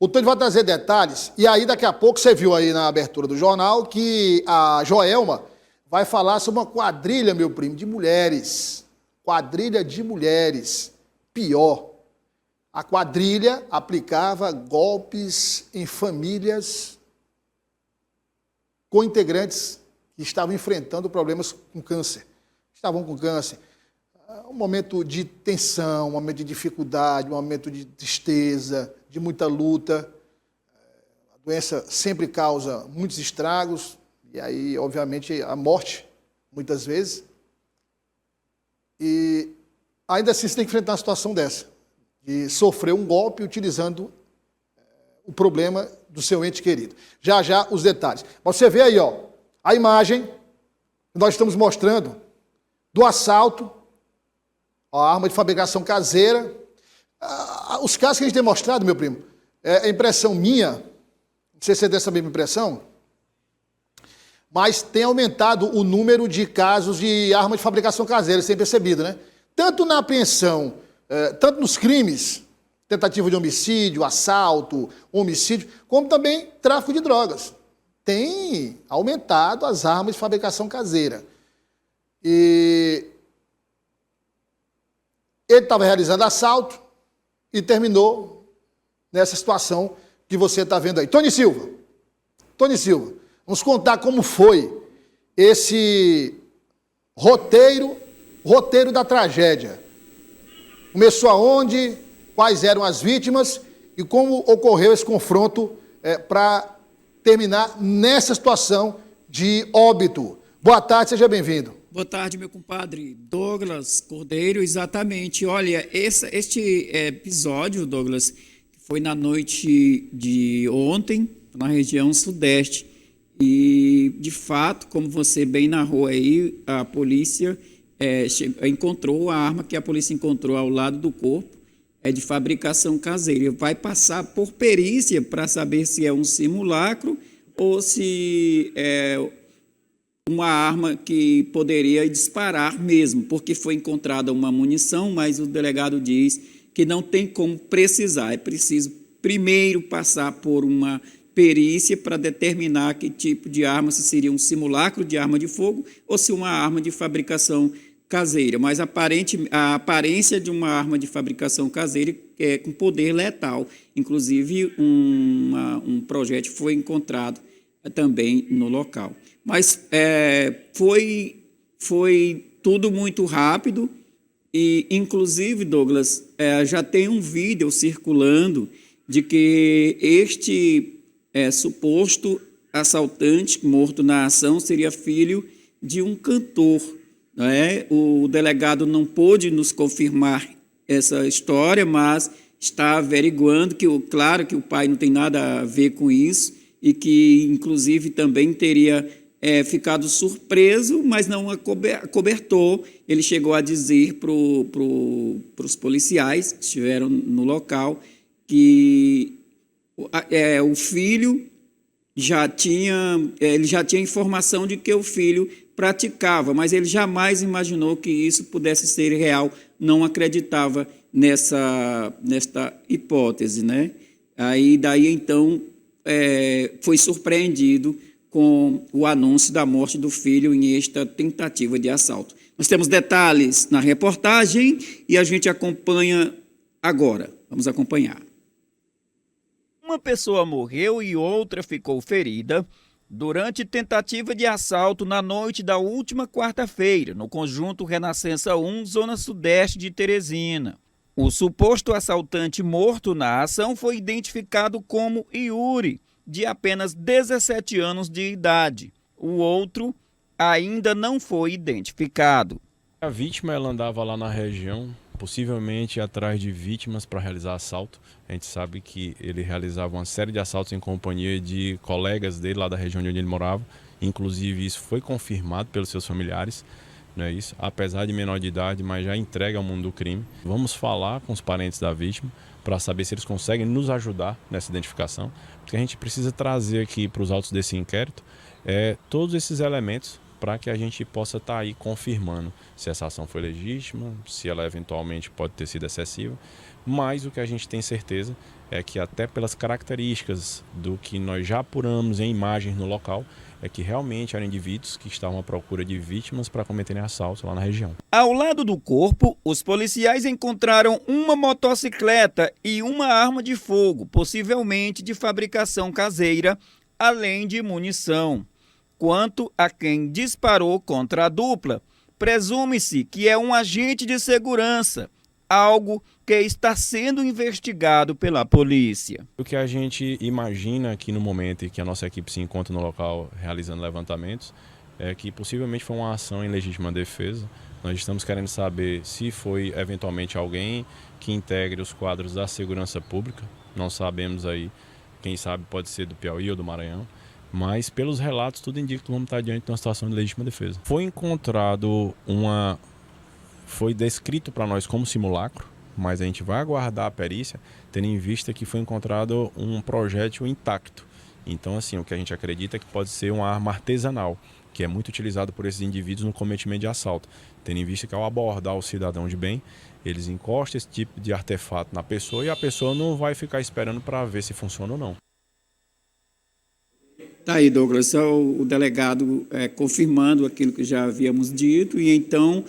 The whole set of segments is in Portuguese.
O Tony vai trazer detalhes, e aí daqui a pouco você viu aí na abertura do jornal que a Joelma vai falar sobre uma quadrilha, meu primo, de mulheres. Quadrilha de mulheres. Pior. A quadrilha aplicava golpes em famílias com integrantes que estavam enfrentando problemas com câncer. Estavam com câncer. Um momento de tensão, um momento de dificuldade, um momento de tristeza, de muita luta. A doença sempre causa muitos estragos, e aí, obviamente, a morte, muitas vezes. E ainda assim você tem que enfrentar uma situação dessa, de sofrer um golpe utilizando o problema do seu ente querido. Já, já, os detalhes. Mas você vê aí, ó, a imagem que nós estamos mostrando do assalto, a arma de fabricação caseira. Os casos que a gente tem mostrado, meu primo, é impressão minha, não sei se você tem essa mesma impressão, mas tem aumentado o número de casos de arma de fabricação caseira, sem percebido, né? Tanto na apreensão, tanto nos crimes, tentativa de homicídio, assalto, homicídio, como também tráfico de drogas. Tem aumentado as armas de fabricação caseira. E ele estava realizando assalto e terminou nessa situação que você está vendo aí. Tony Silva, vamos contar como foi esse roteiro da tragédia. Começou aonde, quais eram as vítimas e como ocorreu esse confronto para terminar nessa situação de óbito. Boa tarde, seja bem-vindo. Boa tarde, meu compadre Douglas Cordeiro. Exatamente. Olha, este episódio, Douglas, foi na noite de ontem, na região sudeste. E, de fato, como você bem narrou aí, a polícia encontrou a arma que a polícia encontrou ao lado do corpo, de fabricação caseira. Vai passar por perícia para saber se é um simulacro ou se é uma arma que poderia disparar mesmo, porque foi encontrada uma munição, mas o delegado diz que não tem como precisar. É preciso primeiro passar por uma perícia para determinar que tipo de arma, se seria um simulacro de arma de fogo ou se uma arma de fabricação caseira. Mas a aparência de uma arma de fabricação caseira é com poder letal. Inclusive, um projétil foi encontrado também no local. Mas foi tudo muito rápido e, inclusive, Douglas, já tem um vídeo circulando de que este suposto assaltante morto na ação seria filho de um cantor. Né? O delegado não pôde nos confirmar essa história, mas está averiguando claro que o pai não tem nada a ver com isso e que, inclusive, também teria ficado surpreso, mas não acobertou. Ele chegou a dizer para os policiais que estiveram no local que o filho ele já tinha informação de que o filho praticava, mas ele jamais imaginou que isso pudesse ser real, não acreditava nesta hipótese, né? Daí então foi surpreendido com o anúncio da morte do filho em esta tentativa de assalto. Nós temos detalhes na reportagem e a gente acompanha agora. Vamos acompanhar. Uma pessoa morreu e outra ficou ferida durante tentativa de assalto na noite da última quarta-feira, no conjunto Renascença 1, zona sudeste de Teresina. O suposto assaltante morto na ação foi identificado como Yuri, de apenas 17 anos de idade. O outro ainda não foi identificado. A vítima ela andava lá na região, possivelmente atrás de vítimas para realizar assalto. A gente sabe que ele realizava uma série de assaltos em companhia de colegas dele lá da região onde ele morava. Inclusive isso foi confirmado pelos seus familiares, não é isso? Apesar de menor de idade, mas já entregue ao mundo do crime. Vamos falar com os parentes da vítima para saber se eles conseguem nos ajudar nessa identificação, porque a gente precisa trazer aqui para os autos desse inquérito todos esses elementos para que a gente possa estar aí confirmando se essa ação foi legítima, se ela eventualmente pode ter sido excessiva, mas o que a gente tem certeza é que até pelas características do que nós já apuramos em imagens no local, é que realmente eram indivíduos que estavam à procura de vítimas para cometerem assaltos lá na região. Ao lado do corpo, os policiais encontraram uma motocicleta e uma arma de fogo, possivelmente de fabricação caseira, além de munição. Quanto a quem disparou contra a dupla, presume-se que é um agente de segurança, algo que está sendo investigado pela polícia. O que a gente imagina aqui no momento em que a nossa equipe se encontra no local realizando levantamentos é que possivelmente foi uma ação em legítima defesa. Nós estamos querendo saber se foi eventualmente alguém que integre os quadros da segurança pública. Não sabemos aí, quem sabe pode ser do Piauí ou do Maranhão. Mas pelos relatos tudo indica que vamos estar diante de uma situação de legítima defesa. Foi descrito para nós como simulacro, mas a gente vai aguardar a perícia, tendo em vista que foi encontrado um projétil intacto. Então, assim, o que a gente acredita é que pode ser uma arma artesanal, que é muito utilizado por esses indivíduos no cometimento de assalto, tendo em vista que ao abordar o cidadão de bem, eles encostam esse tipo de artefato na pessoa e a pessoa não vai ficar esperando para ver se funciona ou não. Tá aí, Douglas, o delegado confirmando aquilo que já havíamos dito, e então,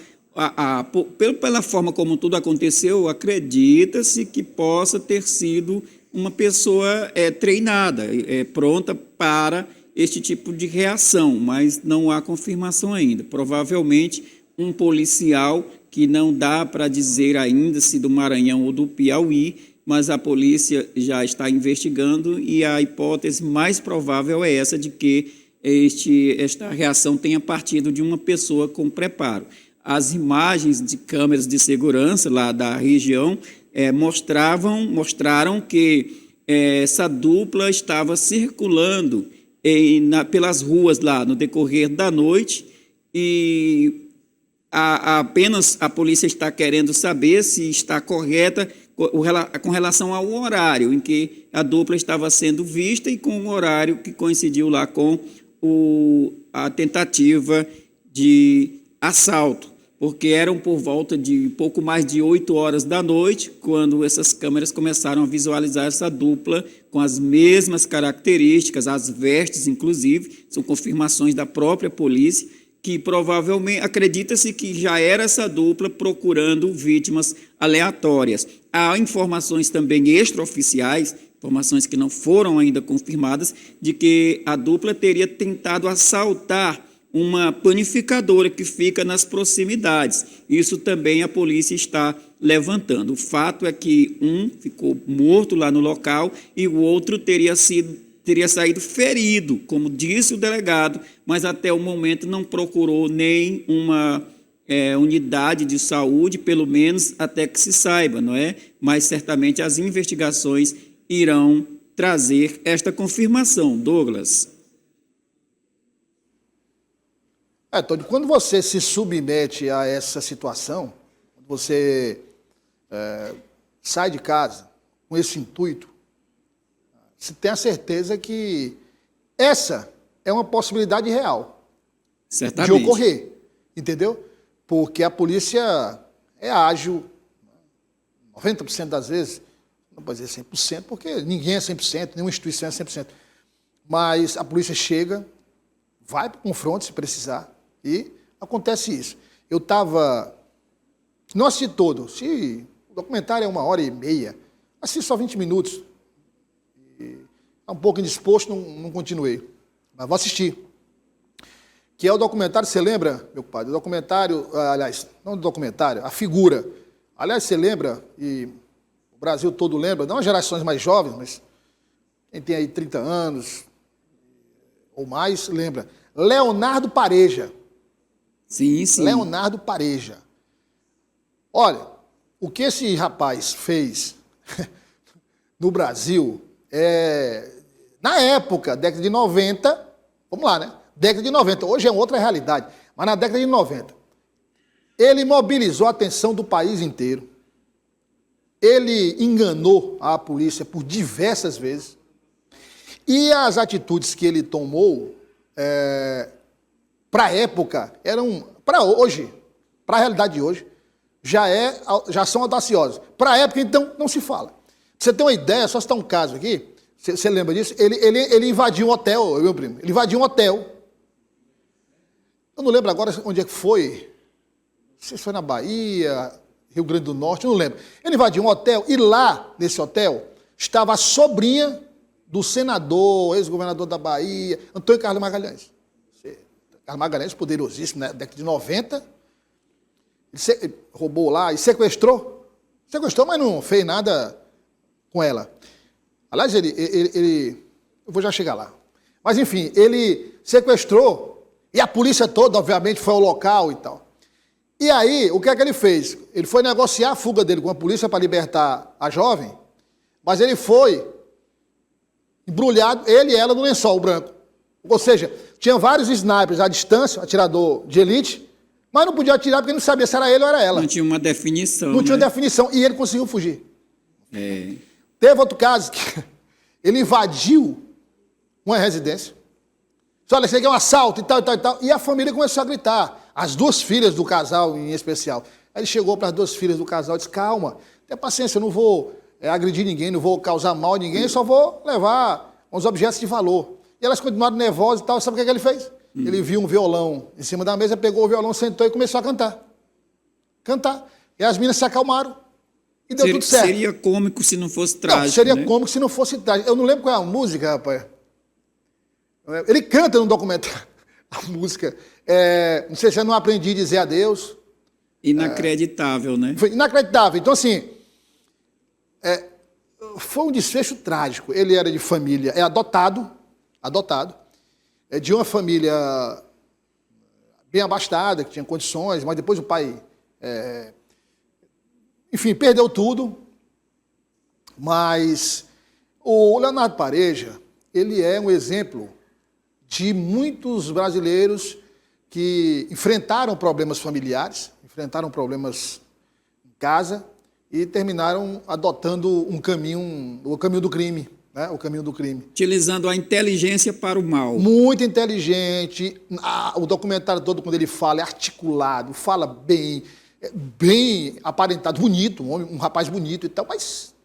pela forma como tudo aconteceu, acredita-se que possa ter sido uma pessoa treinada, pronta para este tipo de reação, mas não há confirmação ainda. Provavelmente um policial que não dá para dizer ainda se do Maranhão ou do Piauí, mas a polícia já está investigando e a hipótese mais provável é essa de que esta reação tenha partido de uma pessoa com preparo. As imagens de câmeras de segurança lá da região mostraram que essa dupla estava circulando pelas ruas lá no decorrer da noite e apenas a polícia está querendo saber se está correta com relação ao horário em que a dupla estava sendo vista e com o horário que coincidiu lá com a tentativa de assalto, porque eram por volta de pouco mais de 8 horas da noite, quando essas câmeras começaram a visualizar essa dupla com as mesmas características, as vestes, inclusive, são confirmações da própria polícia, que provavelmente acredita-se que já era essa dupla procurando vítimas aleatórias. Há informações também extraoficiais, informações que não foram ainda confirmadas, de que a dupla teria tentado assaltar uma panificadora que fica nas proximidades. Isso também a polícia está levantando. O fato é que um ficou morto lá no local e o outro teria saído ferido, como disse o delegado, mas até o momento não procurou nem uma unidade de saúde, pelo menos até que se saiba, não é? Mas certamente as investigações irão trazer esta confirmação, Douglas. Tony, quando você se submete a essa situação, você sai de casa com esse intuito, você tem a certeza que essa é uma possibilidade real certamente de ocorrer, entendeu? Porque a polícia é ágil 90% das vezes, não pode dizer 100%, porque ninguém é 100%, nenhuma instituição é 100%, mas a polícia chega, vai para o confronto se precisar, e acontece isso. Eu estava, não assisti todo, se o documentário é 1h30, assisti só 20 minutos, um pouco indisposto, não continuei. Mas vou assistir. Que é o documentário, você lembra, meu compadre? O documentário, aliás, não o documentário, a figura. Aliás, você lembra, e o Brasil todo lembra, não as gerações mais jovens, mas quem tem aí 30 anos ou mais, lembra. Leonardo Pareja. Sim, sim. Leonardo Pareja. Olha, o que esse rapaz fez no Brasil, na época, década de 90, vamos lá, né? Década de 90, hoje é outra realidade, mas na década de 90, ele mobilizou a atenção do país inteiro, ele enganou a polícia por diversas vezes, e as atitudes que ele tomou para a época, para hoje, para a realidade de hoje, já são audaciosas. Para a época, então, não se fala. Pra você ter uma ideia, só citar um caso aqui, você lembra disso? Ele invadiu um hotel, meu primo, ele invadiu um hotel. Eu não lembro agora onde é que foi, não sei se foi na Bahia, Rio Grande do Norte, eu não lembro. Ele invadiu um hotel e lá, nesse hotel, estava a sobrinha do senador, ex-governador da Bahia, Antônio Carlos Magalhães. Carlos Magalhães, poderosíssimo, na década de 90. Ele roubou lá e sequestrou. Sequestrou, mas não fez nada com ela. Aliás, eu vou já chegar lá. Mas, enfim, ele sequestrou e a polícia toda, obviamente, foi ao local e tal. E aí, o que é que ele fez? Ele foi negociar a fuga dele com a polícia para libertar a jovem, mas ele foi embrulhado, ele e ela, no lençol branco. Ou seja, tinha vários snipers à distância, atirador de elite, mas não podia atirar porque não sabia se era ele ou era ela. Não tinha uma definição. Não tinha definição. E ele conseguiu fugir. É. Teve outro caso que ele invadiu uma residência. Disse, olha, isso aqui é um assalto e tal, e tal, e tal. E a família começou a gritar. As duas filhas do casal, em especial. Aí ele chegou para as duas filhas do casal e disse, calma, tenha paciência, eu não vou agredir ninguém, não vou causar mal a ninguém, eu só vou levar uns objetos de valor. E elas continuaram nervosas e tal. Sabe o que ele fez? Ele viu um violão em cima da mesa, pegou o violão, sentou e começou a cantar. Cantar. E as meninas se acalmaram e deu tudo certo. Seria cômico se não fosse trágico, Não, seria né? cômico se não fosse trágico. Eu não lembro qual é a música, rapaz. Ele canta no documentário a música. Não sei se eu não aprendi a dizer adeus. Inacreditável, né? Foi inacreditável. Então, assim, foi um desfecho trágico. Ele era de família, adotado, de uma família bem abastada, que tinha condições, mas depois o pai, enfim, perdeu tudo. Mas o Leonardo Pareja, ele é um exemplo de muitos brasileiros que enfrentaram problemas familiares, enfrentaram problemas em casa e terminaram adotando o caminho do crime, né? O caminho do crime. Utilizando a inteligência para o mal. Muito inteligente. O documentário todo, quando ele fala, é articulado, fala bem, bem aparentado, bonito, um rapaz bonito e tal, mas,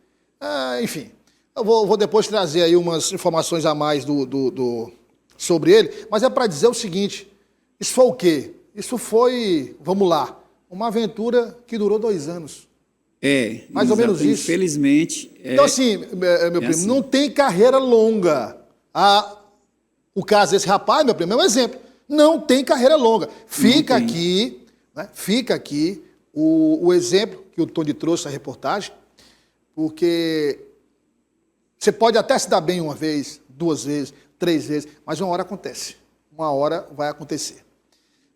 enfim. Eu vou depois trazer aí umas informações a mais sobre ele, mas é para dizer o seguinte, isso foi o quê? Isso foi, vamos lá, uma aventura que durou 2 anos. Mais ou menos isso. Infelizmente. Então, assim, meu primo, assim. não tem carreira longa. O caso desse rapaz, meu primo, é um exemplo. Não tem carreira longa. Fica aqui, né, o exemplo que o Tony trouxe na reportagem, porque você pode até se dar bem uma vez, 2 vezes, 3 vezes, mas uma hora acontece. Uma hora vai acontecer.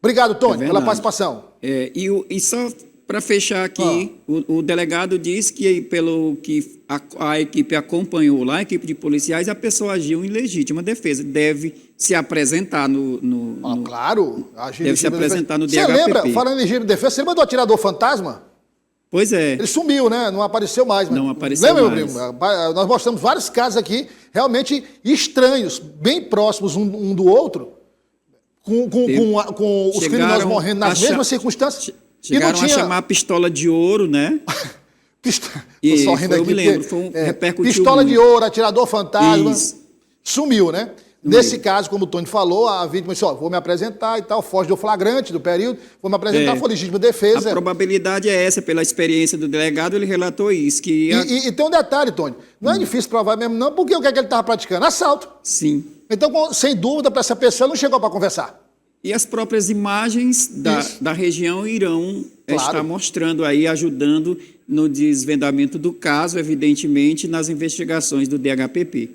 Obrigado, Tony, pela participação. E só para fechar aqui, o delegado disse que, pelo que a equipe acompanhou lá, a equipe de policiais, a pessoa agiu em legítima defesa. Deve se apresentar Claro. Deve se apresentar no DHPP. Você lembra, falando em legítima defesa, você lembra do atirador fantasma? Pois é. Ele sumiu, né? Não apareceu mais. Não apareceu mais. mais. Meu primo? Nós mostramos vários casos aqui, realmente estranhos, bem próximos um do outro, com os criminosos morrendo nas mesmas circunstâncias. Chegaram a chamar a pistola de ouro, né? Tô só rindo aqui, eu me lembro, repercutiu pistola muito. de ouro, atirador fantasma, Isso. sumiu, né? Nesse caso, como o Tony falou, a vítima disse, vou me apresentar e tal, foge do flagrante do período, vou me apresentar, foi legítima defesa. A probabilidade é essa, pela experiência do delegado, ele relatou isso. E tem um detalhe, Tony, não é difícil provar mesmo não, porque o que é que ele estava praticando? Assalto. Sim. Então, sem dúvida, para essa pessoa não chegou para conversar. E as próprias imagens da região irão estar mostrando aí, ajudando no desvendamento do caso, evidentemente, nas investigações do DHPP.